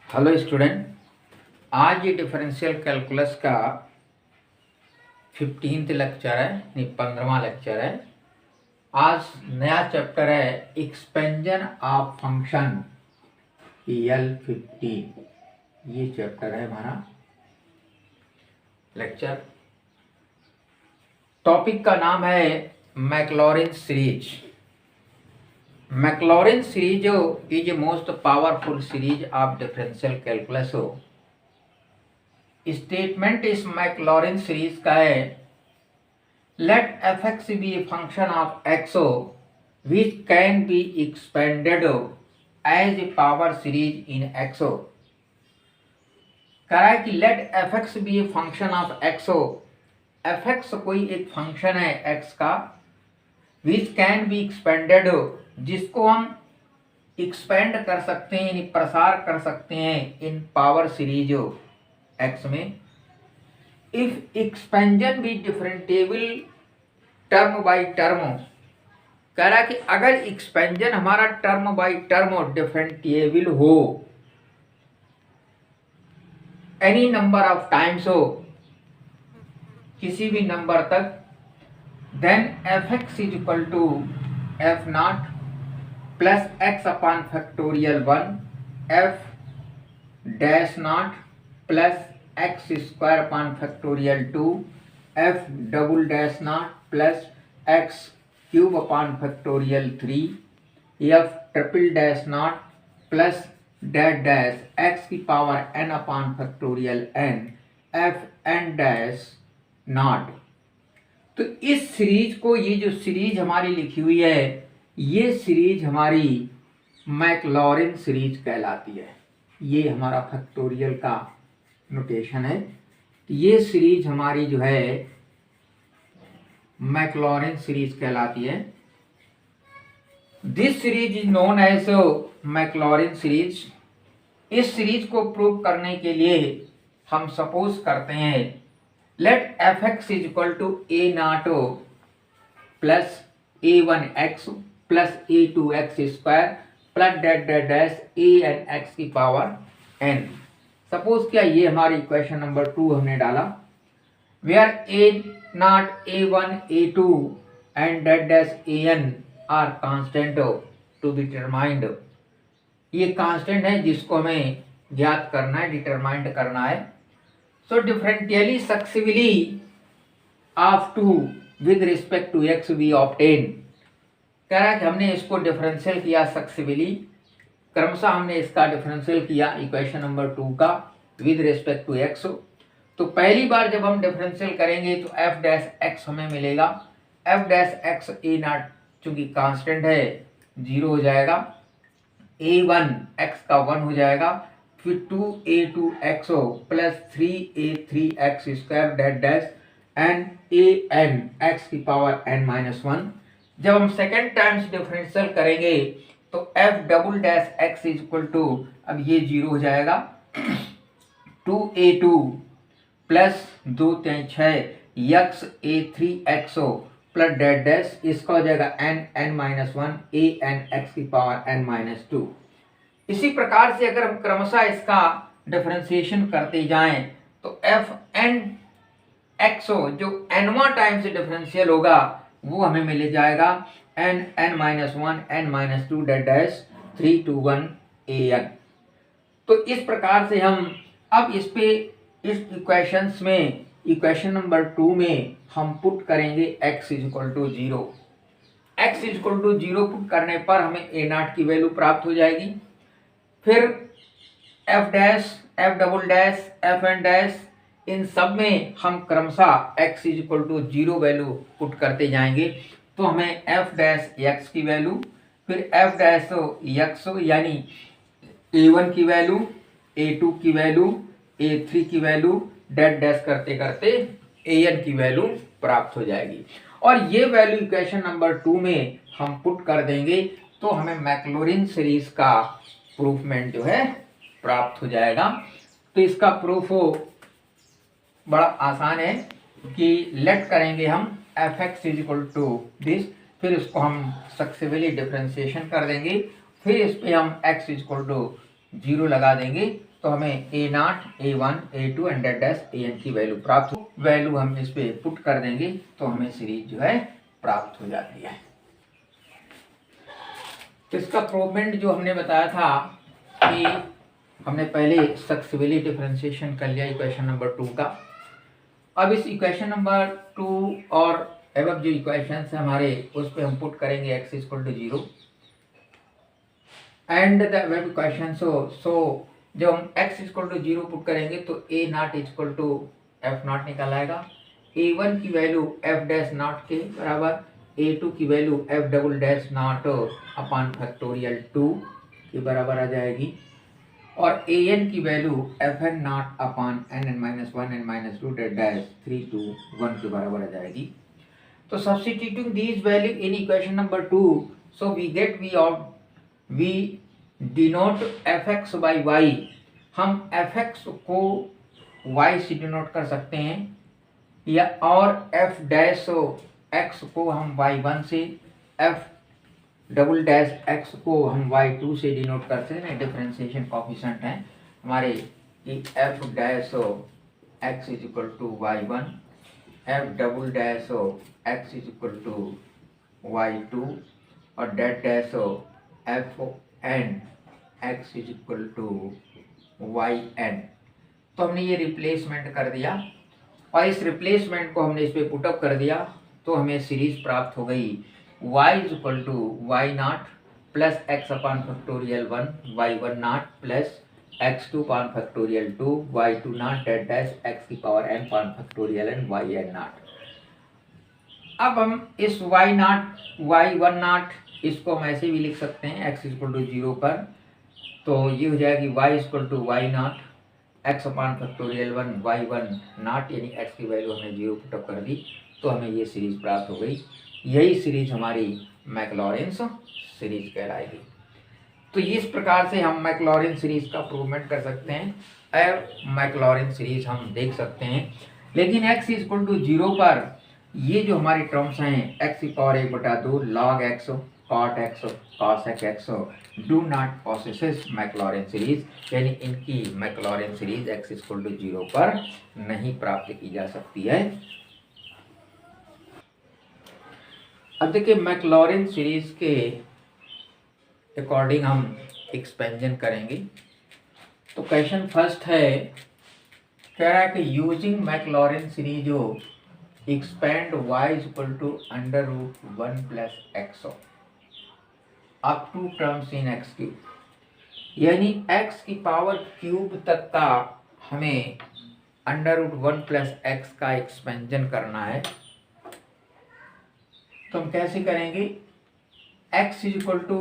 Hello student, आज ये differential calculus का 15th लेक्चर है, नहीं 15वां लेक्चर है। आज नया चैप्टर है एक्सपेंशन ऑफ फंक्शन EL15। ये चैप्टर है हमारा लेक्चर। टॉपिक का नाम है Maclaurin series. Maclaurin series is a most powerful series of differential calculus हो। स्टेटमेंट इस मैक्लॉरिन सीरीज का है, let f x be a function of x which can be expanded as a power series in x. कह रहा है कि let f x be a function of x. F x कोई एक function है x का, विच कैन बी एक्सपेंडेड, जिसको हम एक्सपेंड कर सकते हैं यानी प्रसार कर सकते हैं इन पावर सीरीज एक्स में। इफ एक्सपेंशन भी डिफरेंटेबल टर्म बाय टर्म, कह रहा है कि अगर एक्सपेंशन हमारा टर्म बाय टर्म डिफरेंटेबल हो, एनी नंबर ऑफ टाइम्स हो, किसी भी नंबर तक, then f x is equal to f naught plus x upon factorial 1 f dash not plus x square upon factorial 2 f double dash not plus x cube upon factorial 3 F triple dash not plus dash dash x की power n upon factorial n f n dash not. तो इस series को, ये जो series हमारी लिखी हुई है, ये सीरीज हमारी मैक्लॉरिन सीरीज कहलाती है। ये हमारा फैक्टोरियल का नोटेशन है। ये सीरीज हमारी जो है मैक्लॉरिन सीरीज कहलाती है। This series is known as Maclaurin series. इस सीरीज को प्रूव करने के लिए हम सपोज करते हैं, let f x is equal to a naught plus a1x plus a2x square plus dash dash dash a n x की पावर n। सपोज क्या, ये हमारी इक्वेशन नंबर 2 हमने डाला, where a naught a1 a2 and dash dash an are constant to be determined. ये constant है जिसको हमें ज्ञात करना है, डिटरमाइंड करना है। So differentially successively of 2 with respect to x we obtain. कह रहा है कि हमने इसको डिफरेंशियल किया सक्सेसिवली, क्रमशः हमने इसका डिफरेंशियल किया इक्वेशन नंबर 2 का विद रिस्पेक्ट टू x। तो पहली बार जब हम डिफरेंशियल करेंगे तो f डैश x हमें मिलेगा, f dash x a not चूंकि कांस्टेंट है 0 हो जाएगा, a1 x का 1 हो जाएगा, फिर 2a2x plus 3a3x square dash dash and an x की पावर n-1। जब हम सेकेंड टाइम्स डिफरेंशियल करेंगे तो f double dash x is equal to, अब ये 0 हो जाएगा, 2a2 plus 2 3 6 x a3x plus dash dash, इसका हो जाएगा n-1 an x की पावर n-2। इसी प्रकार से अगर हम क्रमशः इसका डिफरेंशिएशन करते जाएं तो एफ एन एक्स जो nवां टाइम से डिफरेंशियल होगा वो हमें मिल जाएगा n-1 n-2 dash dash 3 to 1 an। तो इस प्रकार से हम अब इस पे इस इक्वेशंस में, इक्वेशन नंबर 2 में हम पुट करेंगे x is equal to 0। x is equal to 0 put करने पर हमें a नॉट की वैल्यू प्राप्त हो जाएगी। फिर f dash, f double dash, f n dash, इन सब में हम क्रमशः x is equal to 0 value put करते जाएंगे तो हमें f डैश x की वैल्यू, फिर f डैश x यानी a1 की वैल्यू, a2 की वैल्यू, a3 की वैल्यू, डैश डैश करते करते an की वैल्यू प्राप्त हो जाएगी। और ये वैल्यू इक्वेशन नंबर 2 में हम पुट कर देंगे तो हमें मैक्लॉरिन सीरीज का प्रूफमेंट जो है प्राप्त हो जाएगा। तो इसका प्रूफ बड़ा आसान है कि लेट करेंगे हम f x is equal to this, फिर इसको हम सक्सेसिवली डिफरेंशिएशन कर देंगे, फिर इस पे हम x इज इक्वल टू 0 लगा देंगे तो हमें a not, A1, A2 and डेड डैश AN की वैल्यू प्राप्त हो। वैल्यू हम इस पे पुट कर देंगे तो हमें सीरीज जो है प्राप्त हो जाती है। तो इसका प्रूवमेंट जो हमने बताया था कि हमने पहले सक्सेसिवली डिफरेंशिएशन कर लिया इक्वेशन नंबर 2 का। अब इस इक्वेशन नंबर 2 और एवं जो इक्वेशन है हमारे उस पे हम पुट करेंगे x equal to 0 and the web equation. So जब हम x इक्वल टू 0 पुट करेंगे तो a naught equal to f naught निकल आएगा। a1 की वैल्यू f डैश नॉट के बराबर, a2 की value f double dash not upon factorial 2 के बराबर आ जाएगी और an की value fn not upon nn-1 n-2 dead dash 3 to 1 के बराबर आ जाएगी। तो substituting these value in equation number 2, so we denote fx by y। हम fx को y से डिनोट कर सकते हैं या और f डैश x को हम y1 से, f डबल डैश x को हम y2 से डिनोट करते हैं। डिफरेंशिएशन कोएफिशिएंट है हमारे कि f dash x is equal to y1, f double dash x is equal to y2 और डेड dash f n x is equal to yn। तो हमने ये रिप्लेसमेंट कर दिया और इस रिप्लेसमेंट को हमने इस पे पुटअप कर दिया तो हमें सीरीज प्राप्त हो गई y is equal to y not plus x upon factorial 1 y1 not plus x2 upon factorial 2 y2 naught डेड डैश x की power n upon factorial n yn naught. अब हम इस y नॉट y1 नॉट इसको हम ऐसे भी लिख सकते हैं x इक्वल टू 0 पर, तो ये हो जाएगी y equal to y naught x upon factorial 1 y1 naught, यानी x की वैल्यू हमने 0 पुटअप कर दी तो हमें ये सीरीज प्राप्त हो गई। यही सीरीज हमारी मैक्लॉरेंस सीरीज कहलाएगी। तो इस प्रकार से हम मैक्लॉरेन सीरीज का प्रूवमेंट कर सकते हैं। अब मैक्लॉरेन सीरीज हम देख सकते हैं, लेकिन x इक्वल टू 0 पर ये जो हमारी टर्म्स हैं x की power 1/2 log x cot x cosec x do not possesses Maclaurin series, यानी इनकी Maclaurin series x equal to 0 पर नहीं प्राप्त की जा सकती है। अब देखिए मैक्लॉरेन सीरीज के अकॉर्डिंग हम एक्सपेंशन करेंगे। तो क्वेश्चन फर्स्ट है, कह रहा है कि यूजिंग मैक्लॉरेन सीरीज हो expand y equal to under root 1 plus x up to terms in x cube, यानी x की पावर क्यूब तक का हमें अंडर रूट 1 प्लस एक्स का एक्सपेंशन करना है। तो हम कैसे करेंगे, x इज इक्वल टू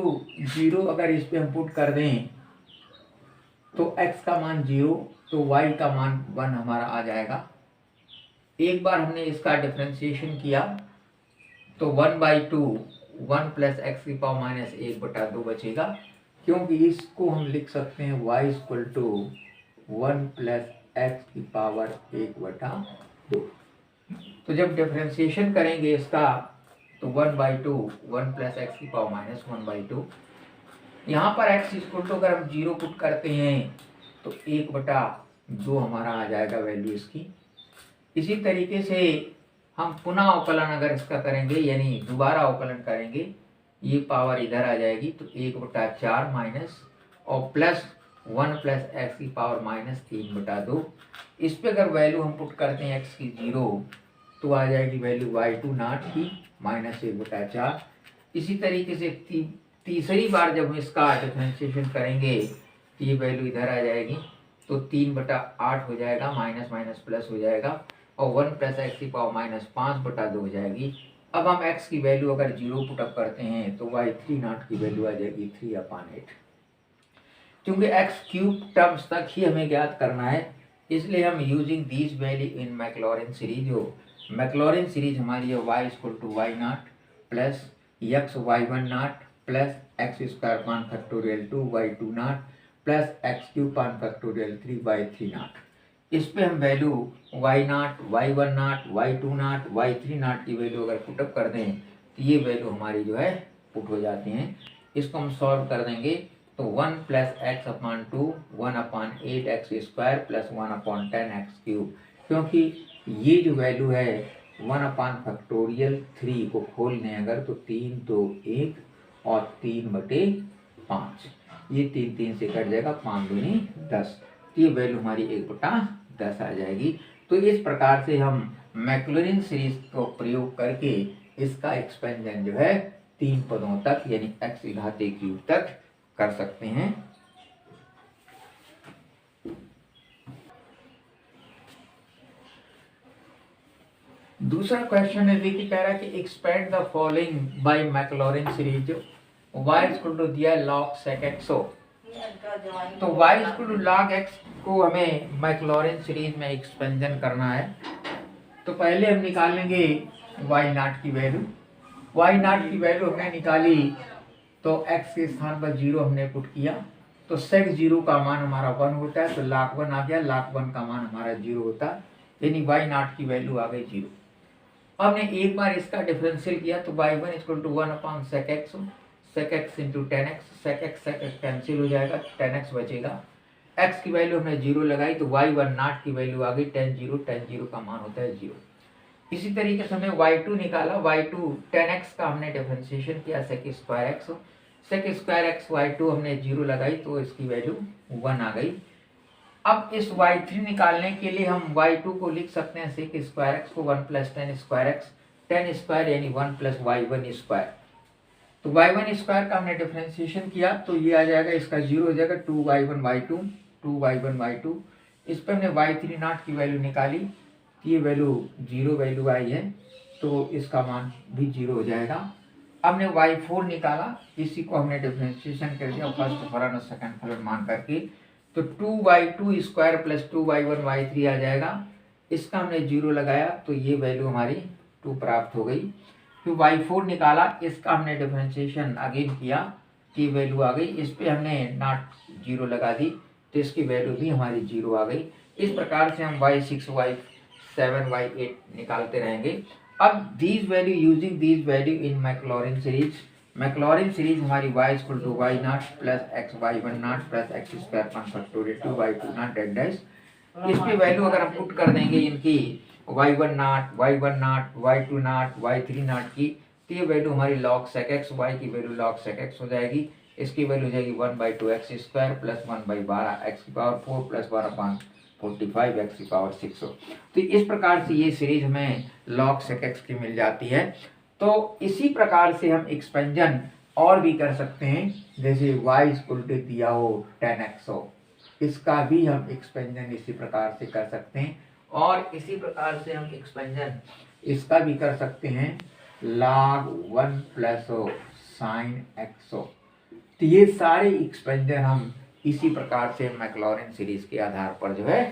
0 अगर इस पे हम पुट कर दें तो x का मान 0 तो y का मान 1 हमारा आ जाएगा। एक बार हमने इसका डिफरेंशिएशन किया तो 1/2 1 प्लस एक्स की पावर माइनस 1/2 बचेगा, क्योंकि इसको हम लिख सकते हैं y equal to 1 plus x की पावर 1/2। तो जब डिफरेंशिएशन करेंगे इसका तो 1/2 1 प्लस एक्स की पावर माइनस 1/2। यहाँ पर x इक्वल टू अगर हम 0 पुट करते हैं तो 1/2 हमारा आ जाएगा वैल्यू इसकी। इसी तरीके से हम पुनः अवकलन अगर इसका करेंगे, यानी दोबारा अवकलन करेंगे, ये पावर इधर आ जाएगी तो 1/4 माइनस और प्लस 1 प्लस एक्स की पावर माइनस 3/2। इस पे अगर वैल्यू हम पुट करते हैं x की 0 तो आ जाएगी वैल्यू y2 नॉट की माइनस 1/4। इसी तरीके से तीसरी बार जब हम इसका डिफरेंशिएशन करेंगे तो ये वैल्यू इधर आ जाएगी तो 3/8 हो जाएगा, माइनस माइनस प्लस हो जाएगा और 1 प्लस एक्स की पावर माइनस 5/2 हो जाएगी। अब हम x की वैल्यू अगर 0 पुटअप करते हैं तो y3 नॉट की वैल्यू आ जाएगी 3/8। क्योंकि x क्यूब टर्म्स तक ही हमें ज्ञात करना है, इसलिए हम using these value in Maclaurin series हो। मैक्लॉरेन सीरीज हमारी है y equal to y not plus x y1 not plus x square upon factorial 2 y2 not plus x cube upon factorial 3 y3 not. इस पे हम value y not y1 not y2 not y3 not की value अगर put up कर दें तो ये value हमारी जो है पुट हो जाती हैं। इसको हम सॉल्व कर देंगे तो 1 plus x upon 2 1/8 x² plus 1/10 x³ क्योंकि ये जो वैल्यू है 1/3 को खोलने अगर तो 3 2 1 और 3/5 ये 3 से कट जाएगा 5 दूनी 10 ये वैल्यू हमारी 1/10 आ जाएगी। तो इस प्रकार से हम मैक्लॉरिन सीरीज को प्रयोग करके इसका एक्सपेंशन जो है 3 पदों तक यानी x³ तक कर सकते हैं। दूसरा क्वेश्चन है देखिए कह रहा है कि expand the following by Maclaurin series y equal to दिया log sec x हो तो y equal to log x को हमें मैक्लॉरिन सीरीज में एक्सपेंशन करना है। तो पहले हम निकालेंगे y0 की वैल्यू। y0 की वैल्यू हमने निकाली तो x के स्थान पर 0 हमने पुट किया तो sec 0 का मान हमारा 1 होता है तो log 1 आ गया। log 1 का मान हमारा 0 होता है यानी y0 की वैल्यू आ गई 0। हमने एक बार इसका डिफरेंशियल किया तो y1 equal to 1/sec x sec x into 10x sec x cancel हो जाएगा 10x बचेगा। x की वैल्यू हमने 0 लगाई तो y10 की वैल्यू आ गई 10 का मान होता है 0। इसी तरीके से हमने y2 निकाला y2 10x का हमने डिफरेंशिएशन किया sec स्क्वायर x y2 हमने 0 लगाई तो इसकी वैल्यू 1 आ गई। अब इस y3 निकालने के लिए हम y2 को लिख सकते हैं sec स्क्वायर x को 1 प्लस 10 स्क्वायर x 10 स्क्वायर यानी 1 प्लस y1 स्क्वायर। तो y1 स्क्वायर का हमने डिफरेंशिएशन किया तो ये आ जाएगा इसका 0 हो जाएगा 2y1 y2 इस पर हमने y3 नॉट की वैल्यू निकाली ये वैल्यू 0 वैल्यू आई है तो इसका मान भी 0 हो जाएगा। हमने y4 निकाला इसी को हमने डिफरेंशिएशन कर दिया फर्स्ट फलन और सेकंड फलन मान करके तो 2y2 square plus 2y1 y3 आ जाएगा। इसका हमने 0 लगाया तो ये वैल्यू हमारी 2 प्राप्त हो गई। फिर y4 निकाला इसका हमने डिफरेंशिएशन अगेन किया की वैल्यू आ गई इस पे हमने नॉट 0 लगा दी तो इसकी वैल्यू भी हमारी 0 आ गई। इस प्रकार से हम y6 y7 y8 निकालते रहेंगे। अब these value using these value in Maclaurin series हमारी y equal to y0 plus x y10 plus x² 2y2 डेट डैश इस पे वैल्यू अगर हम पुट कर देंगे इनकी y10 y20 y20 y3 की तो ये वैल्यू हमारी log sec x y की वैल्यू log sec x हो जाएगी। इसकी वैल्यू हो जाएगी 1/2x² plus 1/12x⁴ plus 1/45 x⁴ हो। तो इस प्रकार से ये सीरीज हमें log sec x की मिल जाती है। तो इसी प्रकार से हम एक्सपेंशन और भी कर सकते हैं जैसे y इक्वल टू दिया हो 10x हो इसका भी हम एक्सपेंशन इसी प्रकार से कर सकते हैं और इसी प्रकार से हम एक्सपेंशन इसका भी कर सकते हैं log 1 प्लस sin x हो। तो ये सारे एक्सपेंशन हम इसी प्रकार से मैक्लॉरिन सीरीज के आधार पर जो है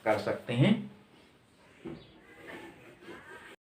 कर सकते हैं।